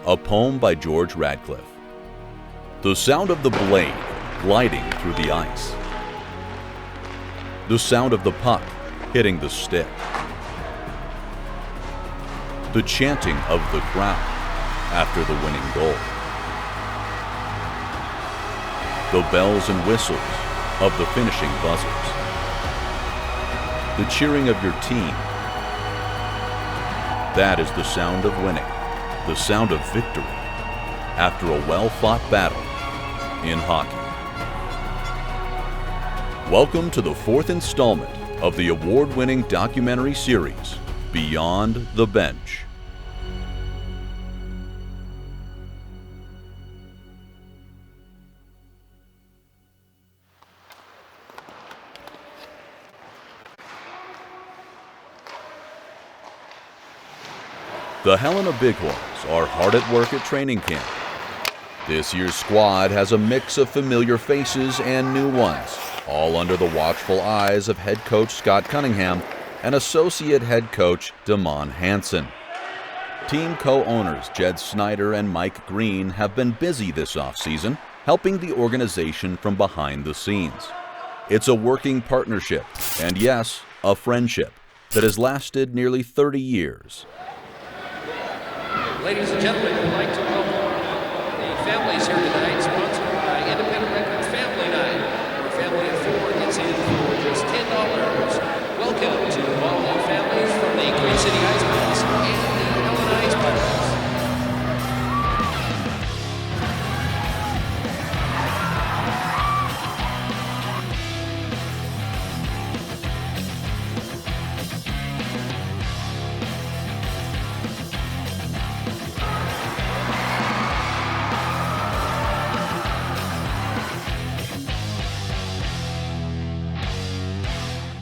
a poem by George Radcliffe. The sound of the blade gliding through the ice. The sound of the puck hitting the stick. The chanting of the crowd after the winning goal. The bells and whistles of the finishing buzzers. The cheering of your team. That is the sound of winning, the sound of victory after a well-fought battle in hockey. Welcome to the fourth installment of the award-winning documentary series, Beyond the Bench. The Helena Bighorns are hard at work at training camp. This year's squad has a mix of familiar faces and new ones, all under the watchful eyes of head coach Scott Cunningham and associate head coach Damon Hansen. Team co-owners Jed Snyder and Mike Greene have been busy this offseason, helping the organization from behind the scenes. It's a working partnership, and yes, a friendship, that has lasted nearly 30 years. Ladies and gentlemen, we'd like to welcome the families here tonight, sponsored by Independent Records Family Night, where a family of four gets in for just $10. Welcome to all the families from the Green City Ice Pirates and the Helena Ice Pirates.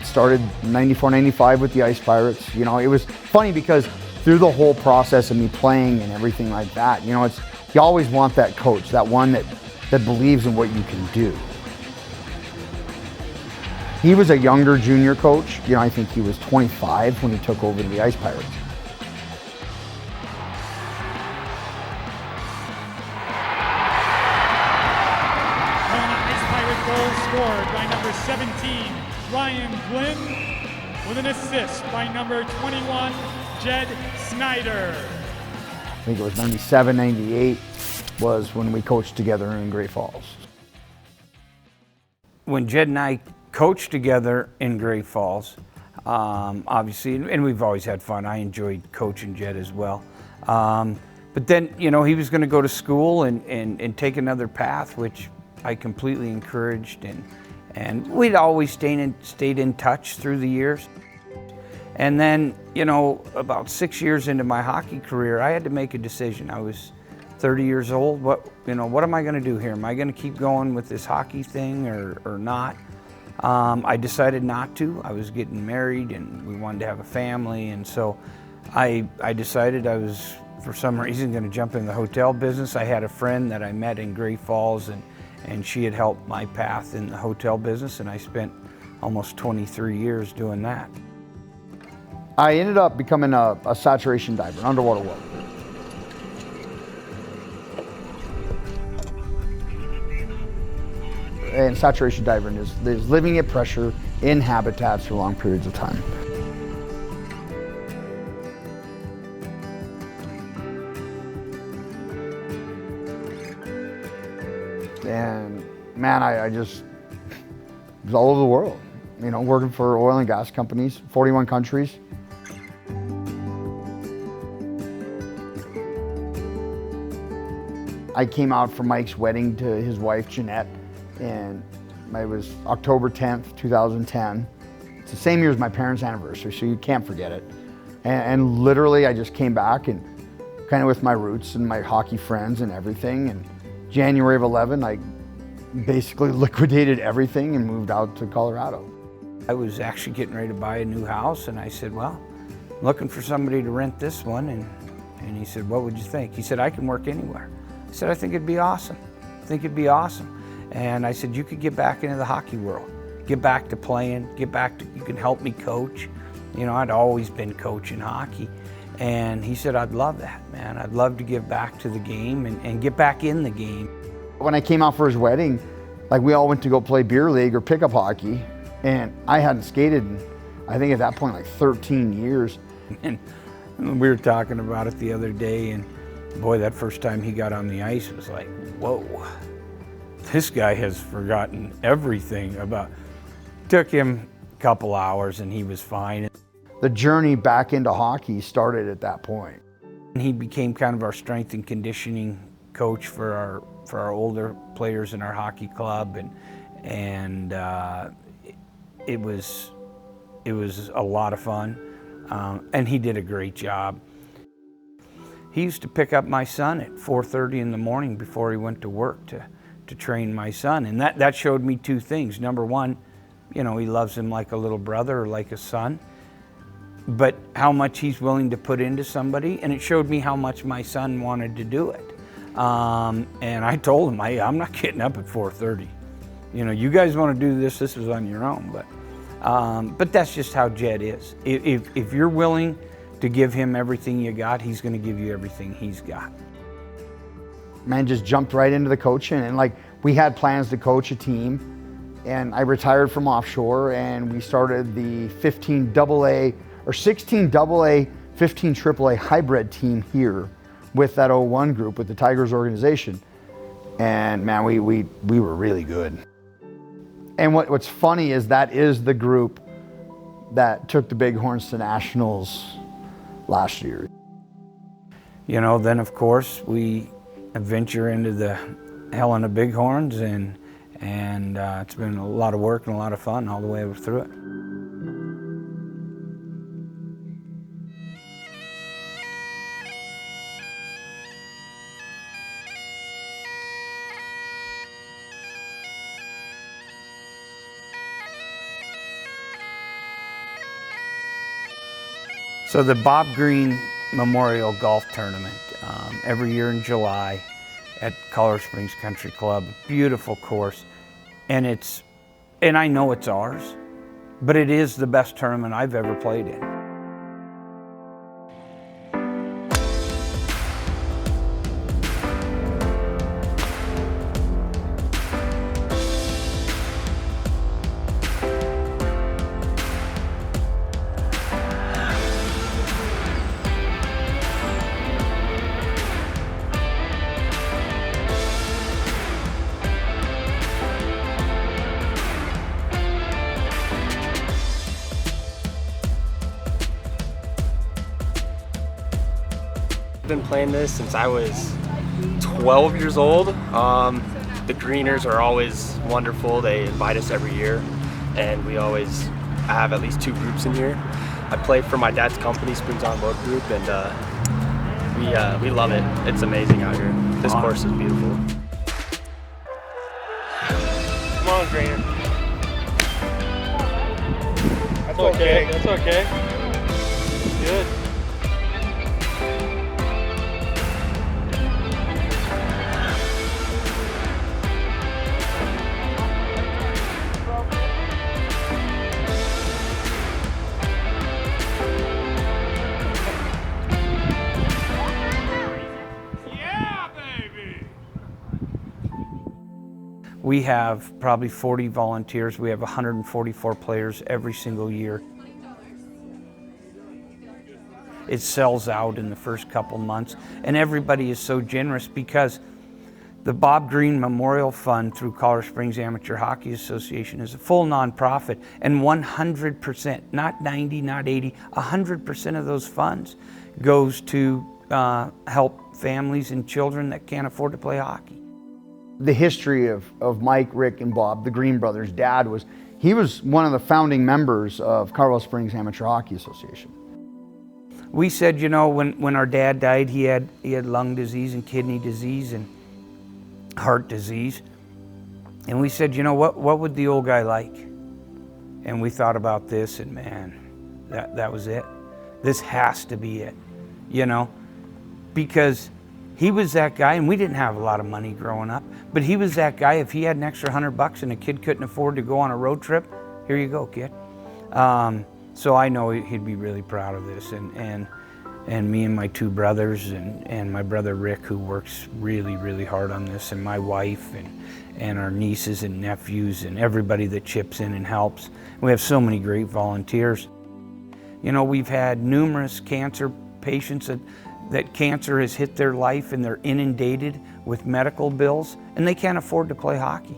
Started 94-95 with the Ice Pirates. You know, it was funny because through the whole process of me playing and everything like that, you know, you always want that coach, that one that believes in what you can do. He was a younger junior coach. You know, I think he was 25 when he took over the Ice Pirates. Ice Pirate goal scored by number 17. Ryan Glynn with an assist by number 21, Jed Snyder. I think it was 97, 98 was when we coached together in Great Falls. When Jed and I coached together in Great Falls, obviously, and we've always had fun. I enjoyed coaching Jed as well. But then, you know, he was going to go to school and take another path, which I completely encouraged, and we'd always stayed in touch through the years. And then, you know, about 6 years into my hockey career, I had to make a decision. I was 30 years old. What am I going to do here? Am I going to keep going with this hockey thing or not? I decided not to. I was getting married and we wanted to have a family, and so I decided I was, for some reason, going to jump in the hotel business. I had a friend that I met in Great Falls, and she had helped my path in the hotel business, and I spent almost 23 years doing that. I ended up becoming a saturation diver, an underwater welder. And saturation diving is living at pressure in habitats for long periods of time. And man, I just was all over the world, you know, working for oil and gas companies, 41 countries. I came out for Mike's wedding to his wife, Janette, and it was October 10th, 2010. It's the same year as my parents' anniversary, so you can't forget it. And literally, I just came back and kind of with my roots and my hockey friends and everything. And January of 11, I basically liquidated everything and moved out to Colorado. I was actually getting ready to buy a new house, and I said, well, I'm looking for somebody to rent this one. And he said, what would you think? He said, I can work anywhere. I said, I think it'd be awesome. I think it'd be awesome. And I said, you could get back into the hockey world, get back to playing, you can help me coach. You know, I'd always been coaching hockey. And he said, I'd love that, man. I'd love to give back to the game and get back in the game. When I came out for his wedding, like we all went to go play beer league or pickup hockey, and I hadn't skated in, I think at that point, like 13 years. And we were talking about it the other day, and boy, that first time he got on the ice was like, whoa, this guy has forgotten everything about. Took him a couple hours and he was fine. The journey back into hockey started at that point. And he became kind of our strength and conditioning coach for our older players in our hockey club, and it was a lot of fun, and he did a great job. He used to pick up my son at 4:30 in the morning before he went to work to train my son, and that showed me two things. Number one, he loves him like a little brother or like a son, but how much he's willing to put into somebody, and it showed me how much my son wanted to do it. And I told him, I'm not getting up at 4:30. You guys want to do this is on your own, but that's just how Jed is. If you're willing to give him everything you got, he's going to give you everything he's got. Man, just jumped right into the coaching, and like we had plans to coach a team, and I retired from offshore, and we started the 15 AA or 16 AA, 15 AAA hybrid team here with that 01 group, with the Tigers organization. And man, we were really good. And what's funny is that is the group that took the Bighorns to nationals last year. Then of course we venture into the Helena Bighorns, and it's been a lot of work and a lot of fun all the way through it. So the Bob Greene Memorial Golf Tournament, every year in July at Colorado Springs Country Club, beautiful course, and I know it's ours, but it is the best tournament I've ever played in. Been playing this since I was 12 years old. The Greeners are always wonderful. They invite us every year, and we always have at least two groups in here. I play for my dad's company, Springs On Road Group, and we love it. It's amazing out here. This course is beautiful. Come on, Greener. That's okay. That's okay. Good. We have probably 40 volunteers. We have 144 players every single year. It sells out in the first couple months, and everybody is so generous because the Bob Greene Memorial Fund through Colorado Springs Amateur Hockey Association is a full nonprofit, and 100%, not 90, not 80, 100% of those funds goes to help families and children that can't afford to play hockey. The history of Mike, Rick, and Bob, the Greene brothers' dad, he was one of the founding members of Colorado Springs Amateur Hockey Association. We said, when our dad died, he had lung disease and kidney disease and heart disease. And we said, what would the old guy like? And we thought about this, and man, that was it. This has to be it, because he was that guy, and we didn't have a lot of money growing up, but he was that guy. If he had an extra $100 and a kid couldn't afford to go on a road trip, here you go, kid. So I know he'd be really proud of this, and and me and my two brothers and my brother Rick, who works really, really hard on this, and my wife and our nieces and nephews and everybody that chips in and helps. We have so many great volunteers. You know, we've had numerous cancer patients that cancer has hit their life and they're inundated with medical bills and they can't afford to play hockey.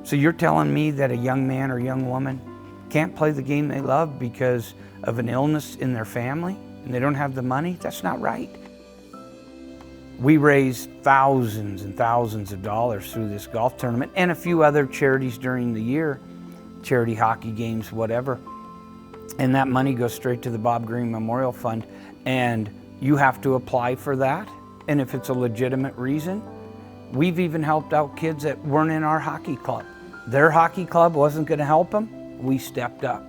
So you're telling me that a young man or young woman can't play the game they love because of an illness in their family and they don't have the money? That's not right. We raise thousands and thousands of dollars through this golf tournament and a few other charities during the year, charity hockey games, whatever. And that money goes straight to the Bob Greene Memorial Fund. And you have to apply for that. And if it's a legitimate reason, we've even helped out kids that weren't in our hockey club. Their hockey club wasn't going to help them. We stepped up.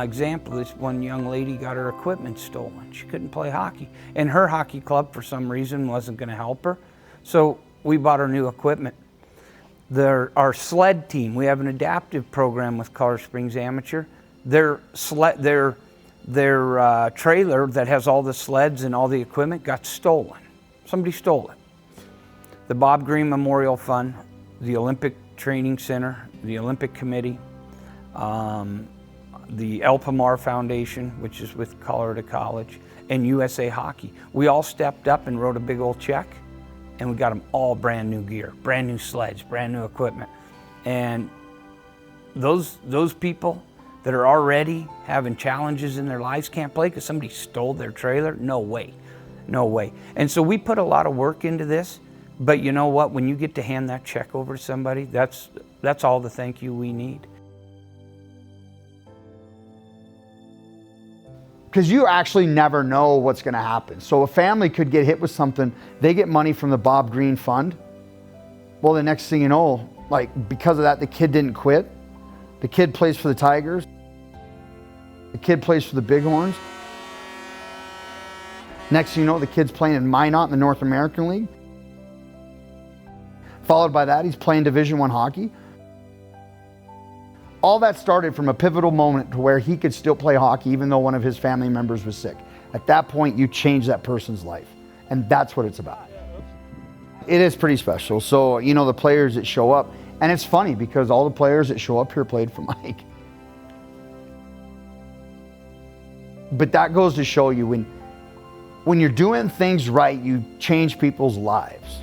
Example, this one young lady got her equipment stolen. She couldn't play hockey. And her hockey club, for some reason, wasn't going to help her. So we bought her new equipment. Our sled team, we have an adaptive program with Colorado Springs Amateur. Their trailer that has all the sleds and all the equipment got stolen. Somebody stole it. The Bob Greene Memorial Fund, the Olympic Training Center, the Olympic Committee, the El Pomar Foundation, which is with Colorado College, and USA Hockey. We all stepped up and wrote a big old check, and we got them all brand new gear, brand new sleds, brand new equipment. And those people that are already having challenges in their lives can't play because somebody stole their trailer? No way, no way. And so we put a lot of work into this, but you know what? When you get to hand that check over to somebody, that's all the thank you we need. Because you actually never know what's going to happen. So a family could get hit with something, they get money from the Bob Greene Fund. Well, the next thing you know, like because of that, the kid didn't quit. The kid plays for the Tigers. The kid plays for the Bighorns. Next thing you know, the kid's playing in Minot in the North American League. Followed by that, he's playing Division I hockey. All that started from a pivotal moment to where he could still play hockey even though one of his family members was sick. At that point, you change that person's life. And that's what it's about. It is pretty special. So, you know, the players that show up, and it's funny because all the players that show up here played for Mike. But that goes to show you when you're doing things right, you change people's lives.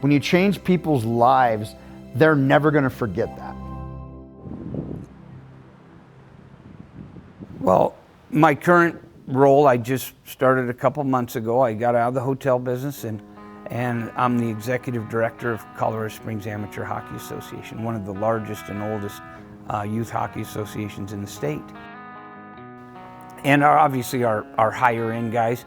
When you change people's lives, they're never going to forget that. Well, my current role, I just started a couple months ago. I got out of the hotel business and I'm the executive director of Colorado Springs Amateur Hockey Association, one of the largest and oldest youth hockey associations in the state. And obviously our higher end guys,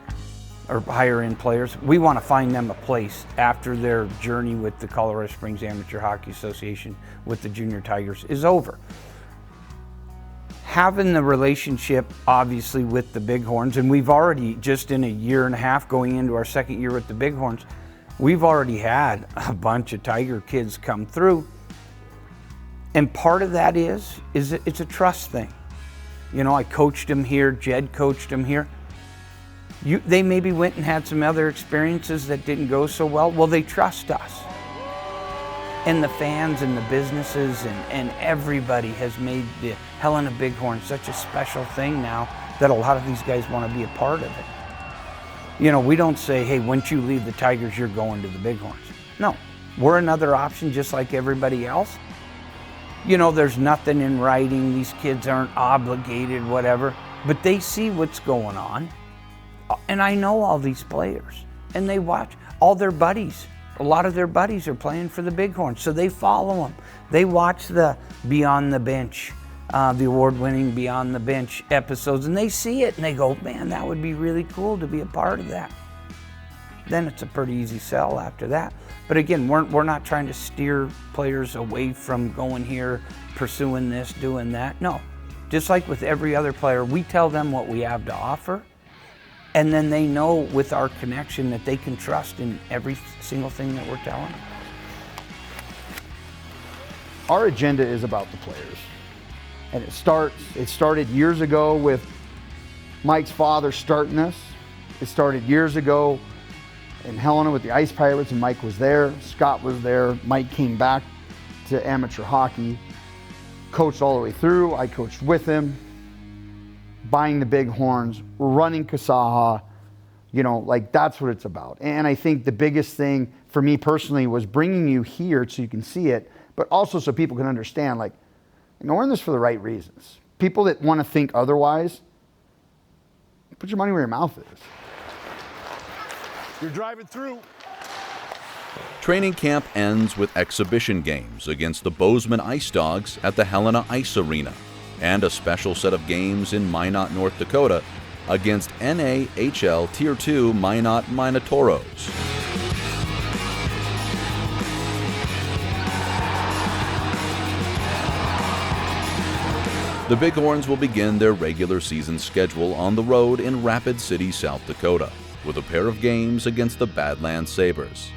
or higher end players, we want to find them a place after their journey with the Colorado Springs Amateur Hockey Association with the Junior Tigers is over. Having the relationship, obviously, with the Bighorns, and we've already, just in a year and a half going into our second year with the Bighorns, we've already had a bunch of Tiger kids come through. And part of that is it's a trust thing. You know, I coached them here, Jed coached them here. They maybe went and had some other experiences that didn't go so well. Well, they trust us. And the fans and the businesses and everybody has made the Helena Bighorns such a special thing now that a lot of these guys want to be a part of it. You know, we don't say, hey, once you leave the Tigers, you're going to the Bighorns. No, we're another option just like everybody else. You know, there's nothing in writing. These kids aren't obligated, whatever, but they see what's going on. And I know all these players and they watch all their buddies. A lot of their buddies are playing for the Bighorns, so they follow them. They watch the Beyond the Bench, the award-winning Beyond the Bench episodes, and they see it and they go, man, that would be really cool to be a part of that. Then it's a pretty easy sell after that. But again, we're not trying to steer players away from going here, pursuing this, doing that. No, just like with every other player, we tell them what we have to offer. And then they know with our connection that they can trust in every single thing that we're telling them. Our agenda is about the players. And it started years ago with Mike's father starting this. It started years ago in Helena with the Ice Pirates, and Mike was there, Scott was there, Mike came back to amateur hockey, coached all the way through, I coached with him, buying the Bighorns, running CSAHA, you know, like that's what it's about. And I think the biggest thing for me personally was bringing you here so you can see it, but also so people can understand, like, you know, we're in this for the right reasons. People that want to think otherwise, put your money where your mouth is. You're driving through. Training camp ends with exhibition games against the Bozeman Ice Dogs at the Helena Ice Arena, and a special set of games in Minot, North Dakota against NAHL Tier 2 Minot Minotaurs. The Bighorns will begin their regular season schedule on the road in Rapid City, South Dakota, with a pair of games against the Badlands Sabres.